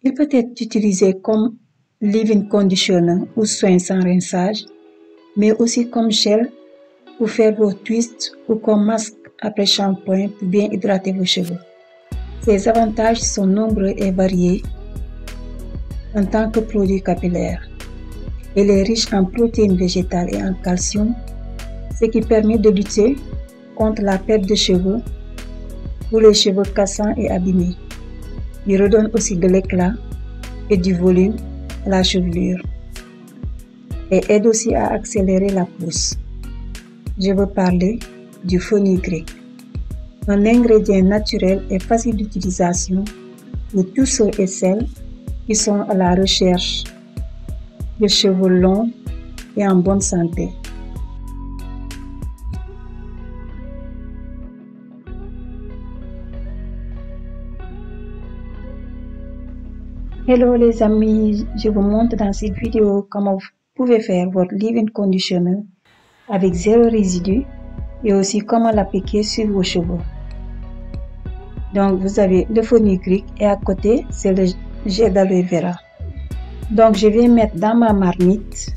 Il peut être utilisé comme leave-in conditioner ou soin sans rinçage, mais aussi comme gel pour faire vos twists ou comme masque après shampoing pour bien hydrater vos cheveux. Ses avantages sont nombreux et variés en tant que produit capillaire. Il est riche en protéines végétales et en calcium, ce qui permet de lutter contre la perte de cheveux pour les cheveux cassants et abîmés. Il redonne aussi de l'éclat et du volume à la chevelure et aide aussi à accélérer la pousse. Je veux parler du fenugrec, un ingrédient naturel et facile d'utilisation pour tous ceux et celles qui sont à la recherche de cheveux longs et en bonne santé. Hello les amis, je vous montre dans cette vidéo comment vous pouvez faire votre leave-in conditioner avec zéro résidu et aussi comment l'appliquer sur vos cheveux. Donc vous avez le fenugrec et à côté c'est le gel d'aloe vera. Donc je vais mettre dans ma marmite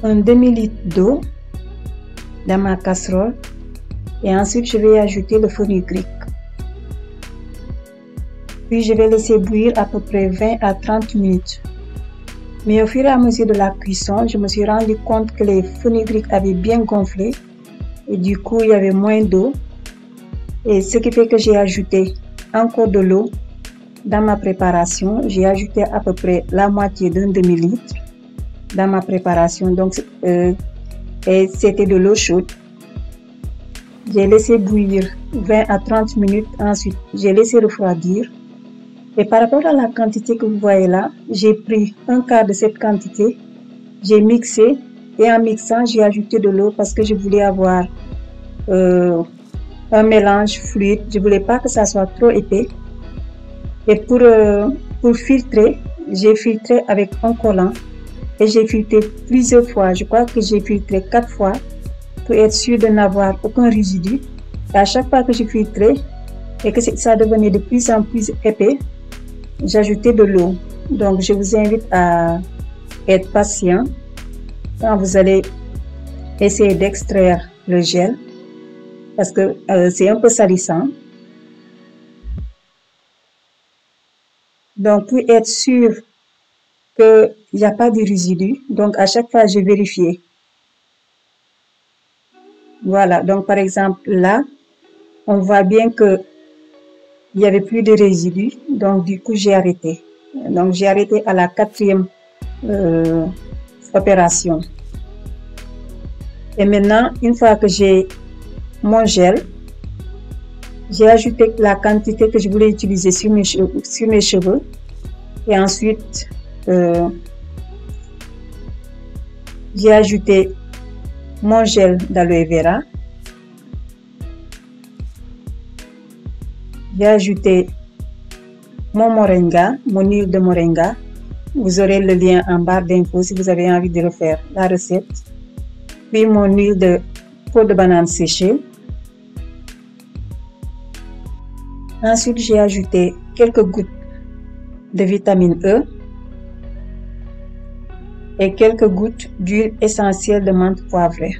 un demi-litre d'eau dans ma casserole et ensuite je vais ajouter le fenugrec. Puis je vais laisser bouillir à peu près 20 à 30 minutes. Mais au fur et à mesure de la cuisson, je me suis rendu compte que les fenugrec avaient bien gonflé et du coup il y avait moins d'eau. Et ce qui fait que j'ai ajouté encore de l'eau dans ma préparation. J'ai ajouté à peu près la moitié d'un demi-litre dans ma préparation. Donc, et c'était de l'eau chaude. J'ai laissé bouillir 20 à 30 minutes. Ensuite, j'ai laissé refroidir. Et par rapport à la quantité que vous voyez là, j'ai pris un quart de cette quantité. J'ai mixé et en mixant, j'ai ajouté de l'eau parce que je voulais avoir un mélange fluide. Je voulais pas que ça soit trop épais. Et pour filtrer, j'ai filtré avec un collant et j'ai filtré plusieurs fois. Je crois que j'ai filtré 4 fois pour être sûr de n'avoir aucun résidu. Et à chaque fois que j'ai filtré et que ça devenait de plus en plus épais, j'ajoutais de l'eau. Donc je vous invite à être patient quand vous allez essayer d'extraire le gel parce que c'est un peu salissant. Donc pour être sûr qu'il n'y a pas de résidus, donc à chaque fois je vérifie. Voilà, donc par exemple là, on voit bien que il n'y avait plus de résidus, donc du coup j'ai arrêté. Donc j'ai arrêté à la 4e opération. Et maintenant, une fois que j'ai mon gel, j'ai ajouté la quantité que je voulais utiliser sur mes cheveux. Et ensuite, j'ai ajouté mon gel d'aloe vera. J'ai ajouté mon moringa, mon huile de moringa. Vous aurez le lien en barre d'infos si vous avez envie de refaire la recette. Puis mon huile de peau de banane séchée. Ensuite, j'ai ajouté quelques gouttes de vitamine E et quelques gouttes d'huile essentielle de menthe poivrée.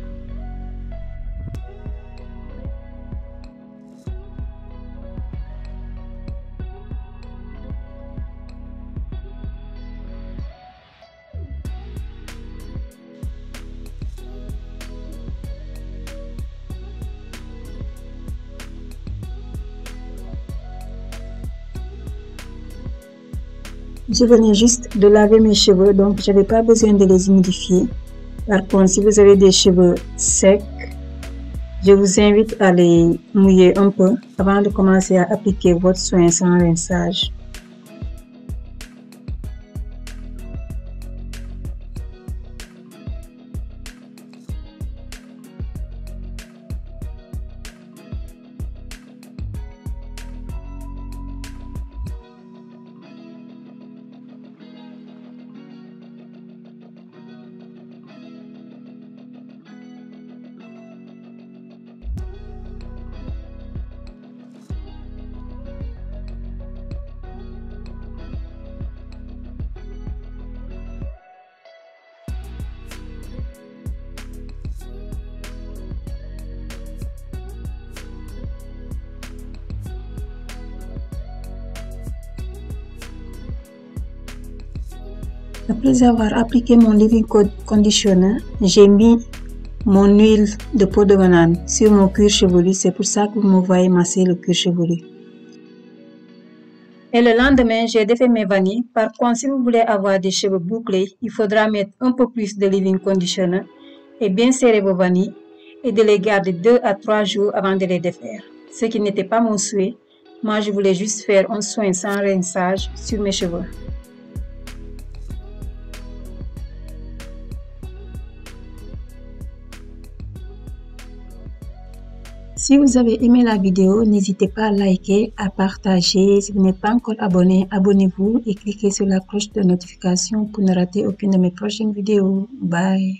Je venais juste de laver mes cheveux, donc je n'avais pas besoin de les humidifier. Par contre, si vous avez des cheveux secs, je vous invite à les mouiller un peu avant de commencer à appliquer votre soin sans rinçage. Après avoir appliqué mon leave-in conditioner, j'ai mis mon huile de peau de banane sur mon cuir chevelu. C'est pour ça que vous me voyez masser le cuir chevelu. Et le lendemain, j'ai défait mes vanilles. Par contre, si vous voulez avoir des cheveux bouclés, il faudra mettre un peu plus de leave-in conditioner et bien serrer vos vanilles et de les garder 2 à 3 jours avant de les défaire. Ce qui n'était pas mon souhait. Moi, je voulais juste faire un soin sans rinçage sur mes cheveux. Si vous avez aimé la vidéo, n'hésitez pas à liker, à partager. Si vous n'êtes pas encore abonné, abonnez-vous et cliquez sur la cloche de notification pour ne rater aucune de mes prochaines vidéos. Bye!